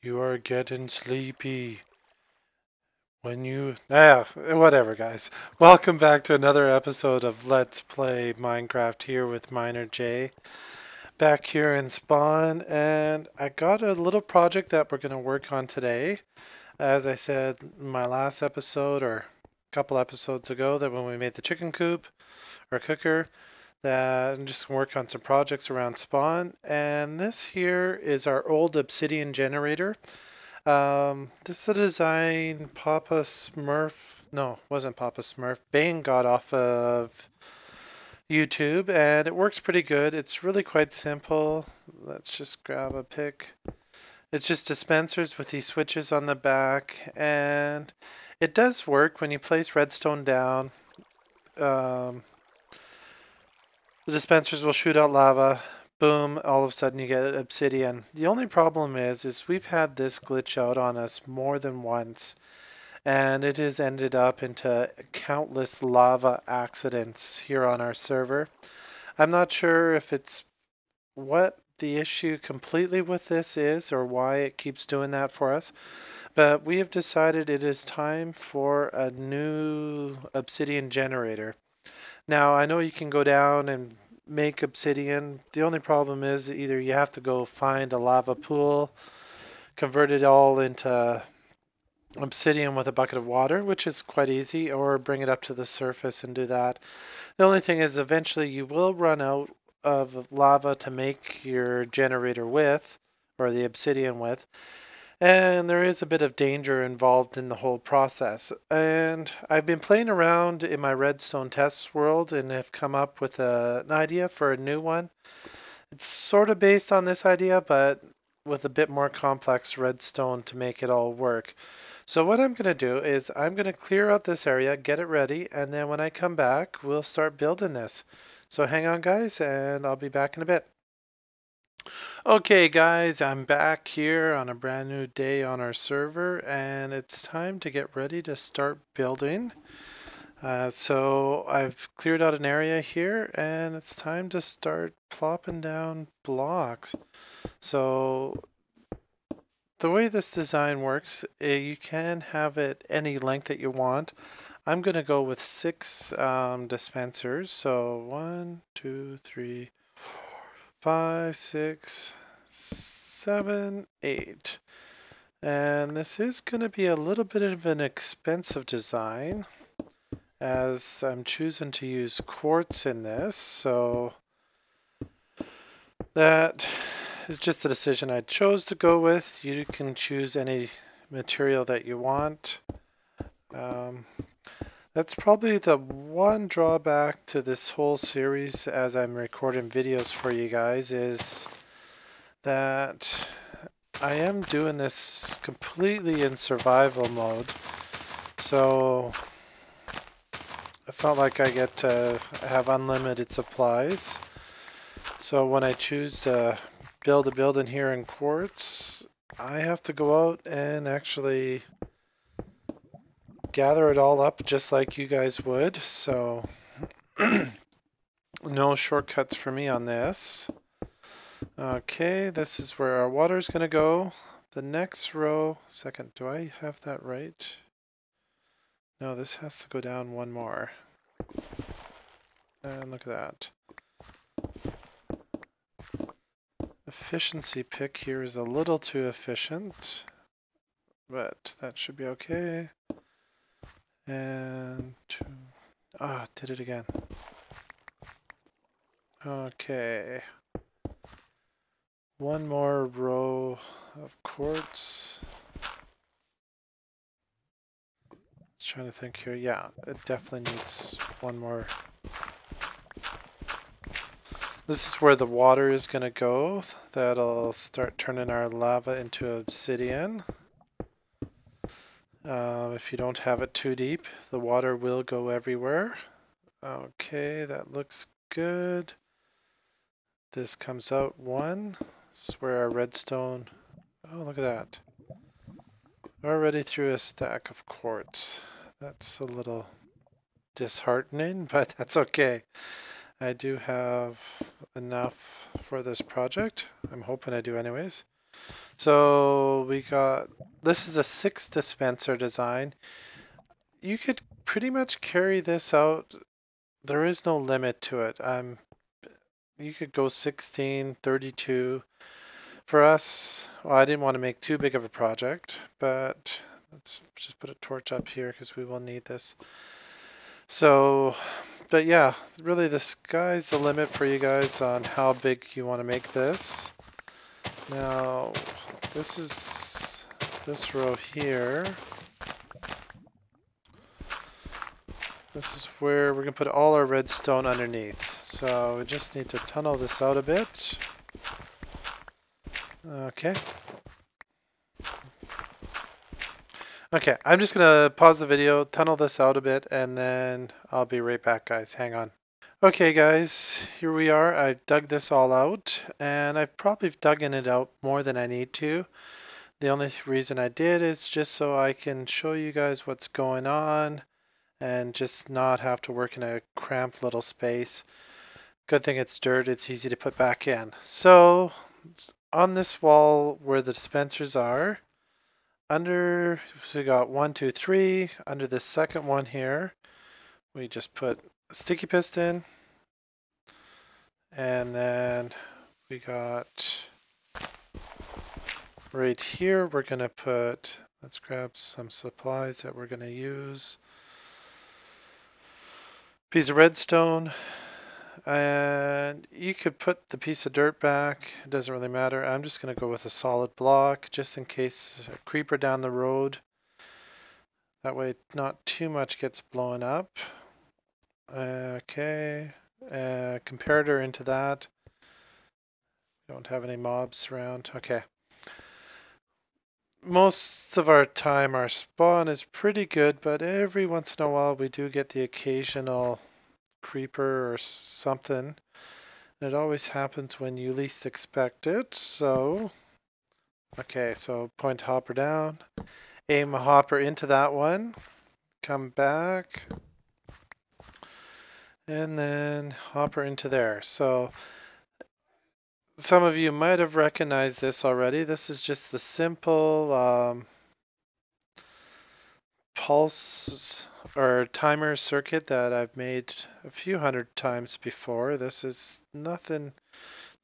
You are getting sleepy. Whatever, guys. Welcome back to another episode of Let's Play Minecraft here with Miner J. Back here in Spawn, and I got a little project that we're going to work on today. As I said in my last episode, or a couple episodes ago, that when we made the chicken coop or cooker, that I'm just gonna work on some projects around Spawn. And this here is our old Obsidian generator. This is a design Papa Smurf, no, wasn't Papa Smurf, Bane got off of YouTube, and it works pretty good. It's really quite simple. Let's just grab a pick. It's just dispensers with these switches on the back, and it does work when you place redstone down. Um, the dispensers will shoot out lava. Boom, all of a sudden you get obsidian. The only problem is we've had this glitch out on us more than once, and it has ended up into countless lava accidents here on our server. I'm not sure if it's what the issue completely with this is or why it keeps doing that for us, but we have decided it is time for a new obsidian generator. Now, I know you can go down and make obsidian. The only problem is either you have to go find a lava pool, convert it all into obsidian with a bucket of water, which is quite easy, or bring it up to the surface and do that. The only thing is eventually you will run out of lava to make your generator with, or the obsidian with, and there is a bit of danger involved in the whole process. And I've been playing around in my redstone test world and have come up with an idea for a new one. It's sort of based on this idea, but with a bit more complex redstone to make it all work. So what I'm going to do is I'm going to clear out this area, get it ready, and then when I come back, we'll start building this. So hang on, guys, and I'll be back in a bit. Okay, guys, I'm back here on a brand new day on our server, and it's time to get ready to start building. So I've cleared out an area here, and it's time to start plopping down blocks. So the way this design works, you can have it any length that you want. I'm going to go with 6 dispensers. So 1, 2, 3, 5, 6, 7, 8. And this is going to be a little bit of an expensive design, as I'm choosing to use quartz in this. So that is just the decision I chose to go with. You can choose any material that you want. That's probably the one drawback to this whole series as I'm recording videos for you guys, is that I am doing this completely in survival mode. So it's not like I get to have unlimited supplies. So when I choose to build a building here in quartz, I have to go out and actually gather it all up just like you guys would. So no shortcuts for me on this. Okay, this is where our water is going to go. The next row, second, do I have that right? No, this has to go down one more. And look at that. Efficiency pick here is a little too efficient, but that should be okay. And did it again. Okay. One more row of quartz. Trying to think here. Yeah, it definitely needs one more. This is where the water is going to go. That'll start turning our lava into obsidian. If you don't have it too deep, the water will go everywhere. Okay, that looks good. This comes out 1. This is where our redstone... Oh, look at that. Already through a stack of quartz. That's a little disheartening, but that's okay. I do have enough for this project. I'm hoping I do anyways. So we got, this is a 6 dispenser design. You could pretty much carry this out. There is no limit to it. You could go 16, 32. For us, well, I didn't want to make too big of a project, but let's just put a torch up here because we will need this. So, but yeah, really the sky's the limit for you guys on how big you want to make this. Now, this is this row here. This is where we're going to put all our redstone underneath. So we just need to tunnel this out a bit. Okay. Okay, I'm just going to pause the video, tunnel this out a bit, and then I'll be right back, guys. Hang on. Okay, guys, here we are. I've dug this all out, and I've probably dug it out more than I need to. The only reason I did is just so I can show you guys what's going on and just not have to work in a cramped little space. Good thing it's dirt, it's easy to put back in. So, on this wall where the dispensers are, so we got 1, 2, 3. Under the second one here, we just put a sticky piston, and then we got right here, we're going to put, let's grab some supplies that we're going to use. Piece of redstone, and you could put the piece of dirt back, it doesn't really matter. I'm just going to go with a solid block just in case a creeper down the road. That way not too much gets blown up. Okay, comparator into that. Don't have any mobs around. Okay. Most of our time our spawn is pretty good, but every once in a while we do get the occasional creeper or something. It always happens when you least expect it. So, okay, so point hopper down, aim a hopper into that one, come back, and then hopper into there. So some of you might have recognized this already. This is just the simple pulse or timer circuit that I've made a few hundred times before. This is nothing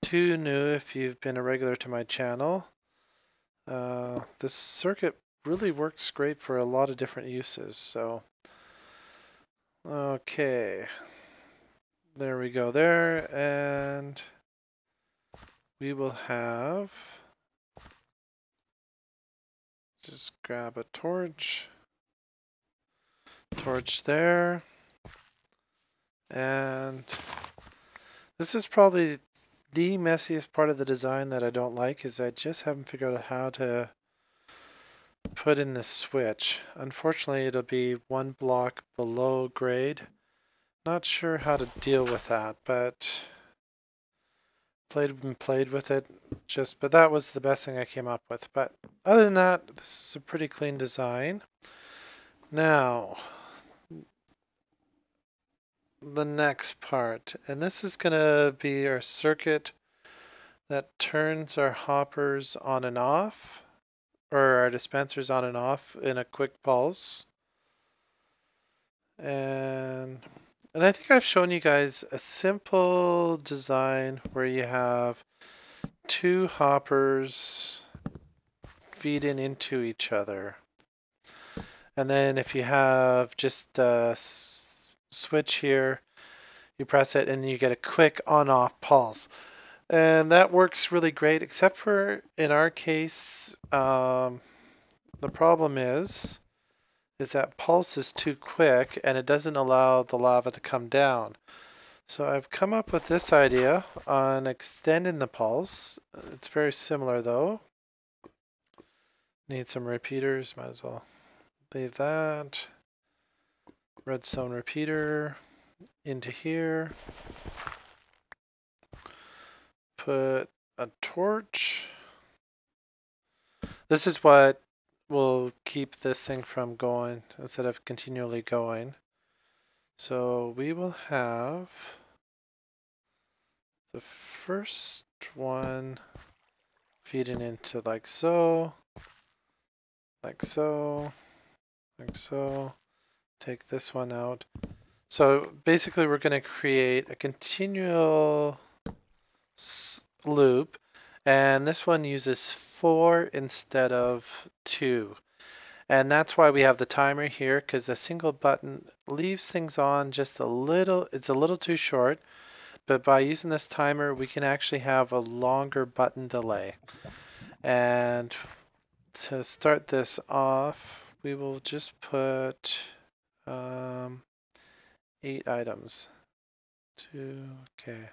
too new if you've been a regular to my channel. This circuit really works great for a lot of different uses. So, okay, there we go there, and we will have, just grab a torch there, and this is probably the messiest part of the design that I don't like, is I just haven't figured out how to put in the switch. Unfortunately, it'll be one block below grade. Not sure how to deal with that, but played with it, but that was the best thing I came up with. But other than that, this is a pretty clean design. Now, the next part, and this is going to be our circuit that turns our hoppers on and off, or our dispensers on and off in a quick pulse. And I think I've shown you guys a simple design where you have 2 hoppers feeding into each other. And then if you have just a switch here, you press it and you get a quick on-off pulse. And that works really great, except for in our case, the problem is that pulse is too quick and it doesn't allow the lava to come down. So I've come up with this idea on extending the pulse. It's very similar though. Need some repeaters, might as well leave that. Redstone repeater into here. Put a torch. This is what will keep this thing from going instead of continually going. So we will have the first one feeding into like so, like so, like so. Take this one out. So basically we're going to create a continual loop, and this one uses 4 instead of 2. And that's why we have the timer here, because a single button leaves things on just a little, it's a little too short, but by using this timer we can actually have a longer button delay. And to start this off, we will just put 8 items. okay.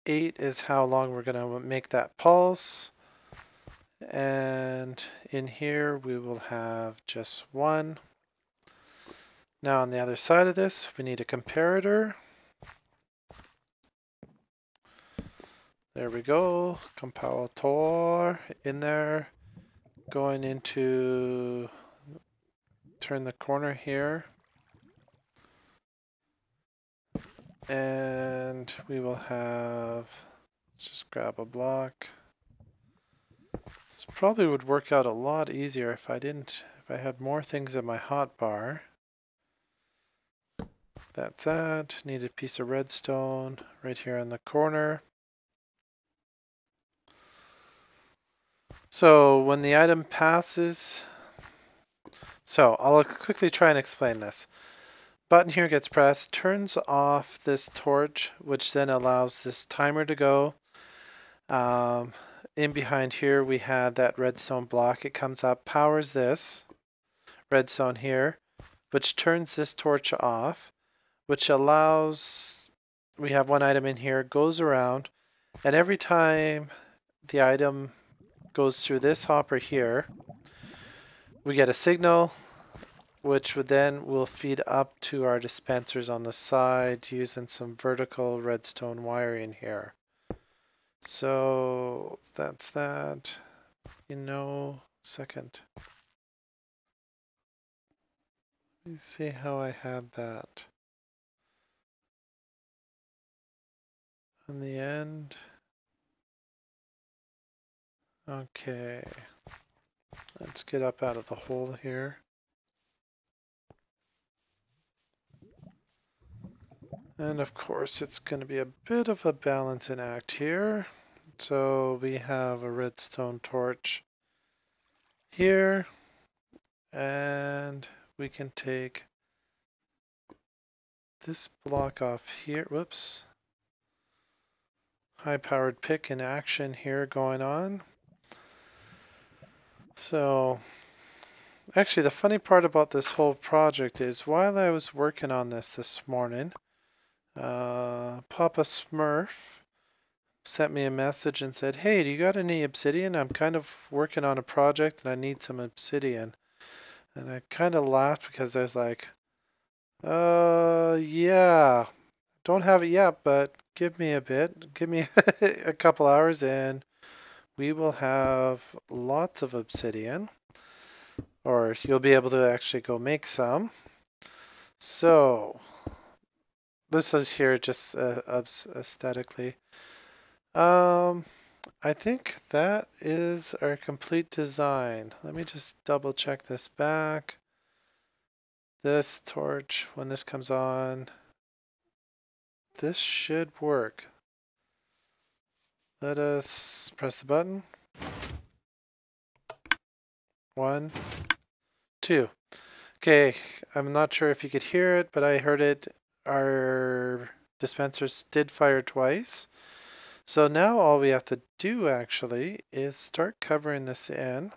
8 is how long we're going to make that pulse. And in here we will have just 1. Now on the other side of this, we need a comparator. There we go. Comparator in there. Going into, turn the corner here. And we will have, let's just grab a block. This probably would work out a lot easier if I had more things in my hotbar. That's that. Need a piece of redstone right here in the corner. So when the item passes, so I'll quickly try and explain this. Button here gets pressed, turns off this torch, which then allows this timer to go. In behind here we had that redstone block. It comes up, powers this redstone here, which turns this torch off, which allows, we have one item in here, goes around, and every time the item goes through this hopper here, we get a signal, which would then will feed up to our dispensers on the side using some vertical redstone wiring here. So that's that. Second. Let me see how I had that. In the end. Okay. Let's get up out of the hole here. And of course it's going to be a bit of a balancing act here. So we have a redstone torch here, and we can take this block off here. Whoops. High powered pick in action here going on. So actually the funny part about this whole project is while I was working on this morning, Papa Smurf sent me a message and said, hey, do you got any obsidian? I'm kind of working on a project and I need some obsidian. And I kind of laughed because I was like, yeah, don't have it yet, but give me a bit. Give me a couple hours and we will have lots of obsidian. Or you'll be able to actually go make some. So this is here just aesthetically. I think that is our complete design. Let me just double check this back. This torch, when this comes on, this should work. Let us press the button. 1, 2. Okay, I'm not sure if you could hear it, but I heard it. Our dispensers did fire twice. So now all we have to do actually is start covering this in.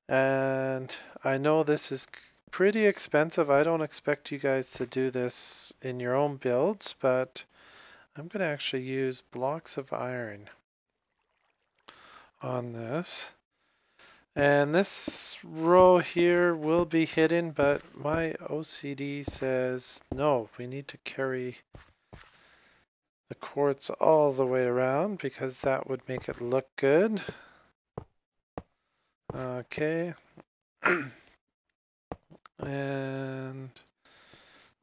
And I know this is pretty expensive. I don't expect you guys to do this in your own builds, but I'm going to actually use blocks of iron on this. And this row here will be hidden, but my OCD says no, we need to carry the quartz all the way around because that would make it look good. Okay. And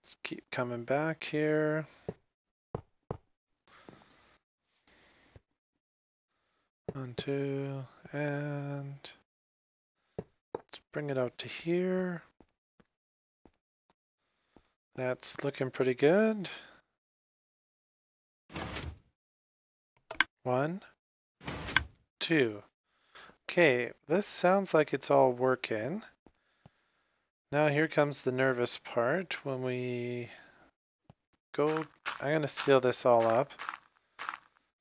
let's keep coming back here. 1, 2, and let's bring it out to here. That's looking pretty good. 1, 2. Okay, this sounds like it's all working. Now here comes the nervous part. When we go, I'm going to seal this all up.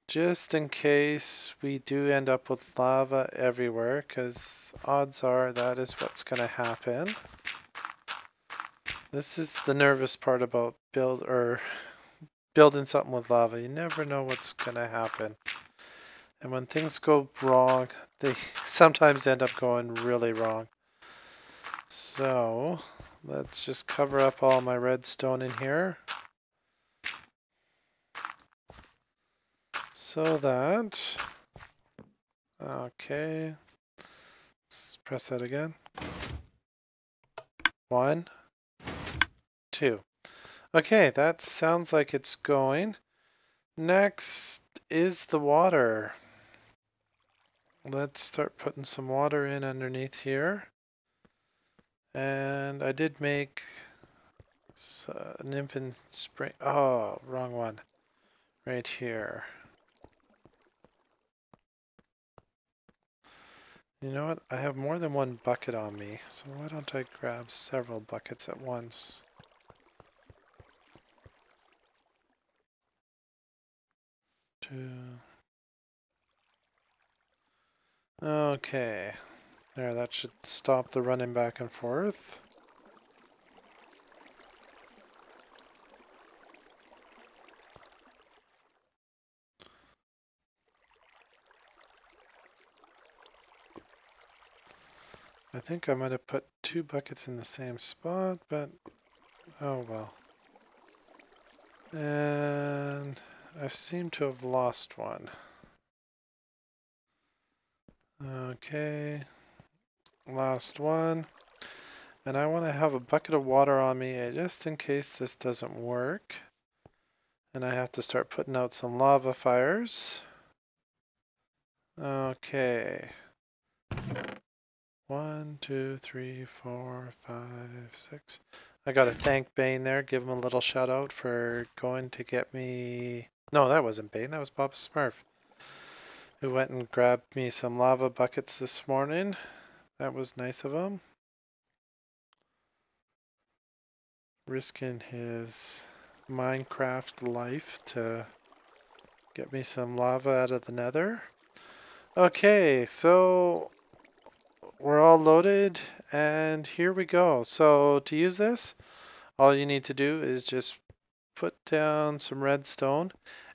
Just in case we do end up with lava everywhere, because odds are that is what's going to happen. This is the nervous part about building something with lava. You never know what's going to happen. And when things go wrong, they sometimes end up going really wrong. So let's just cover up all my redstone in here. So that, okay, let's press that again. 1, 2. Okay, that sounds like it's going. Next is the water. Let's start putting some water in underneath here. And I did make an infant spring. Oh, wrong one. Right here. You know what? I have more than one bucket on me, so why don't I grab several buckets at once? Okay. There, that should stop the running back and forth. I think I might have put 2 buckets in the same spot, but oh well. And I seem to have lost one. Okay, last one. And I want to have a bucket of water on me just in case this doesn't work. And I have to start putting out some lava fires. Okay. 1, 2, 3, 4, 5, 6. I gotta thank Bane there, give him a little shout out for going to get me. No, that wasn't Bane, that was Bob Smurf, who went and grabbed me some lava buckets this morning. That was nice of him. Risking his Minecraft life to get me some lava out of the nether. Okay, so we're all loaded and here we go. So to use this, all you need to do is just put down some redstone,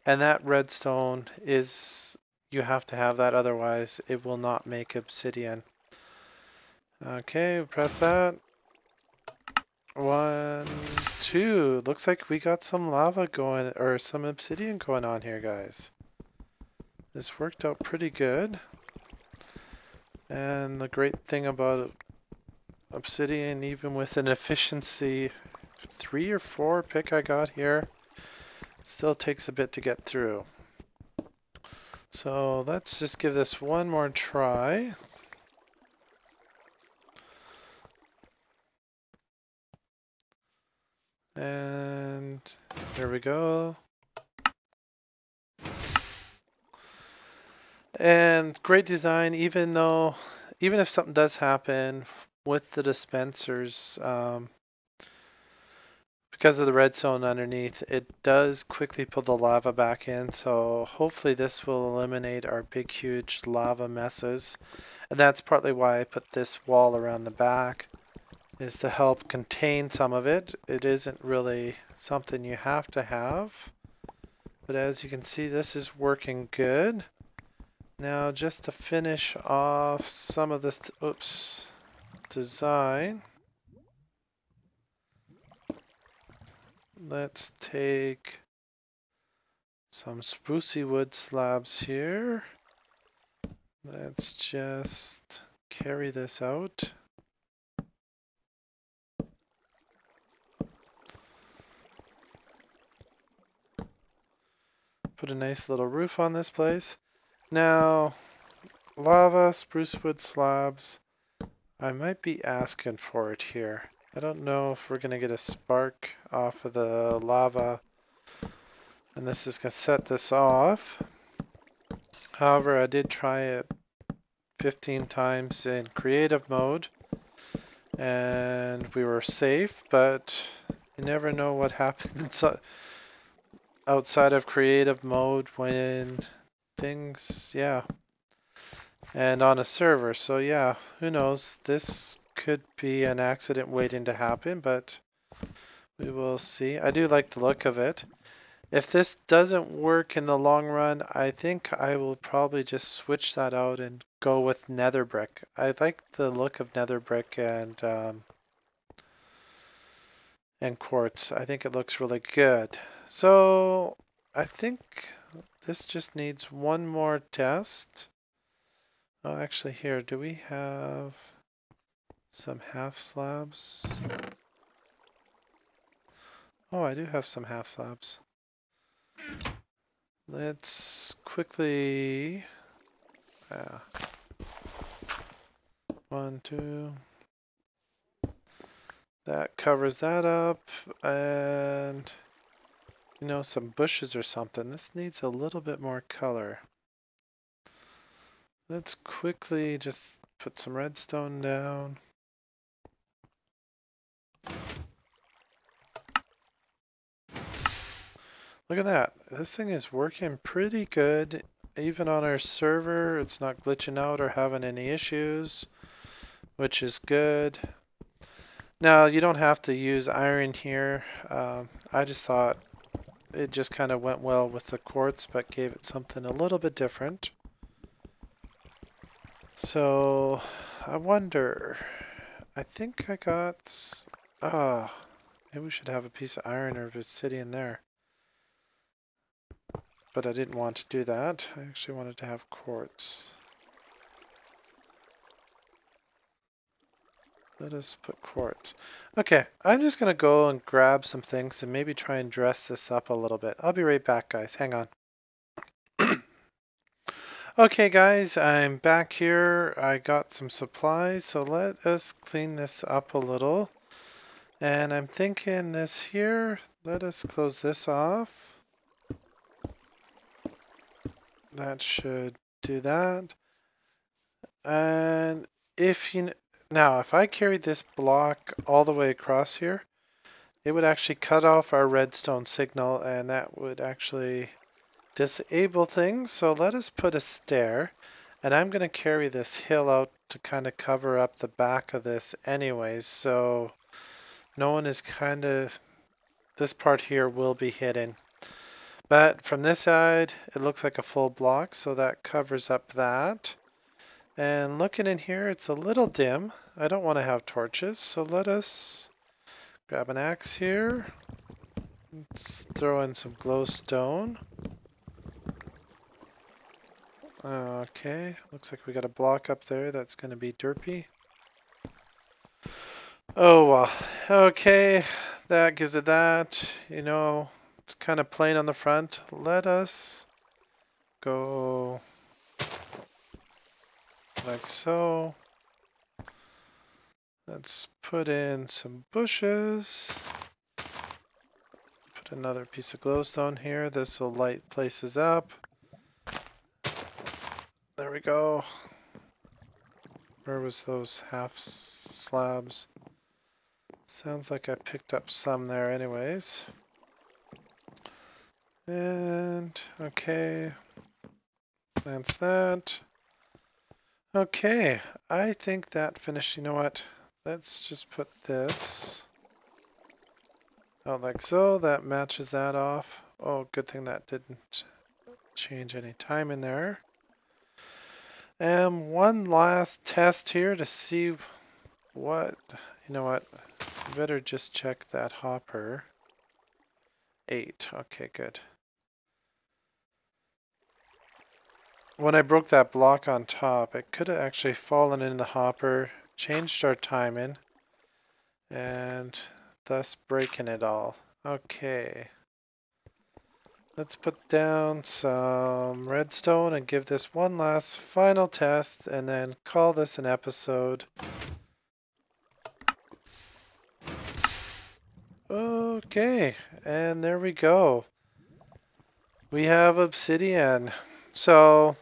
and that redstone is, you have to have that, otherwise it will not make obsidian. Okay, press that. 1, 2. Looks like we got some lava going, or some obsidian going on here, guys. This worked out pretty good. And the great thing about obsidian, even with an efficiency 3 or 4 pick I got here, it still takes a bit to get through. So let's just give this one more try. And there we go. And great design, even if something does happen with the dispensers, because of the redstone underneath, it does quickly pull the lava back in. So hopefully this will eliminate our big, huge lava messes. And that's partly why I put this wall around the back, is to help contain some of it. It isn't really something you have to have. But as you can see, this is working good. Now, just to finish off some of this design, let's take some sprucey wood slabs here. Let's just carry this out. Put a nice little roof on this place. Now, lava, spruce wood slabs. I might be asking for it here. I don't know if we're going to get a spark off of the lava. And this is going to set this off. However, I did try it 15 times in creative mode. And we were safe, but you never know what happens outside of creative mode when things, yeah. And on a server, so yeah, who knows? This could be an accident waiting to happen, but we will see. I do like the look of it. If this doesn't work in the long run, I think I will probably just switch that out and go with nether brick. I like the look of nether brick and quartz. I think it looks really good. So I think this just needs one more test. Oh, actually here, do we have some half slabs? Oh, I do have some half slabs. Let's quickly... 1, 2... That covers that up, and you know, some bushes or something. This needs a little bit more color. Let's quickly just put some redstone down. Look at that. This thing is working pretty good. Even on our server, it's not glitching out or having any issues, which is good. Now, you don't have to use iron here. I just thought it just kind of went well with the quartz, but gave it something a little bit different. So, I wonder, I think I got, maybe we should have a piece of iron or obsidian there. But I didn't want to do that. I actually wanted to have quartz. Let us put quartz. Okay, I'm just going to go and grab some things and maybe try and dress this up a little bit. I'll be right back, guys. Hang on. Okay, guys, I'm back here. I got some supplies, so let us clean this up a little. And I'm thinking this here, let us close this off. That should do that. And if you... Now, if I carried this block all the way across here, it would actually cut off our redstone signal, and that would actually disable things. So let us put a stair, and I'm going to carry this hill out to kind of cover up the back of this anyways, so no one is kind of... This part here will be hidden. But from this side, it looks like a full block, so that covers up that. And looking in here, it's a little dim. I don't want to have torches, so let us grab an axe here. Let's throw in some glowstone. Okay, looks like we got a block up there that's going to be derpy. Oh well, okay, that gives it that. You know, it's kind of plain on the front. Let us go... like so. Let's put in some bushes. Put another piece of glowstone here. This will light places up. There we go. Where was those half slabs? Sounds like I picked up some there anyways. And okay. That's that. Okay, I think that finished. You know what? Let's just put this out like so. That matches that off. Oh, good thing that didn't change any time in there. And one last test here to see what... You know what? I better just check that hopper. 8. Okay, good. When I broke that block on top, it could have actually fallen in the hopper, changed our timing, and thus breaking it all. Okay. Let's put down some redstone and give this one last final test and then call this an episode. Okay, and there we go. We have Obsidian. So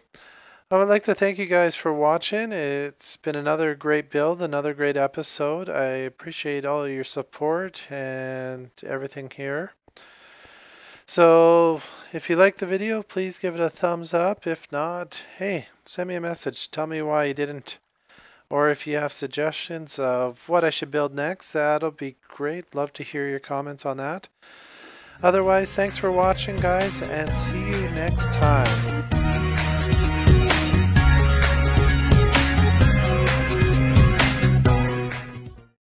I would like to thank you guys for watching. It's been another great build, another great episode. I appreciate all your support and everything here. So if you liked the video, please give it a thumbs up. If not, hey, send me a message. Tell me why you didn't. Or if you have suggestions of what I should build next, that'll be great. Love to hear your comments on that. Otherwise, thanks for watching, guys, and see you next time.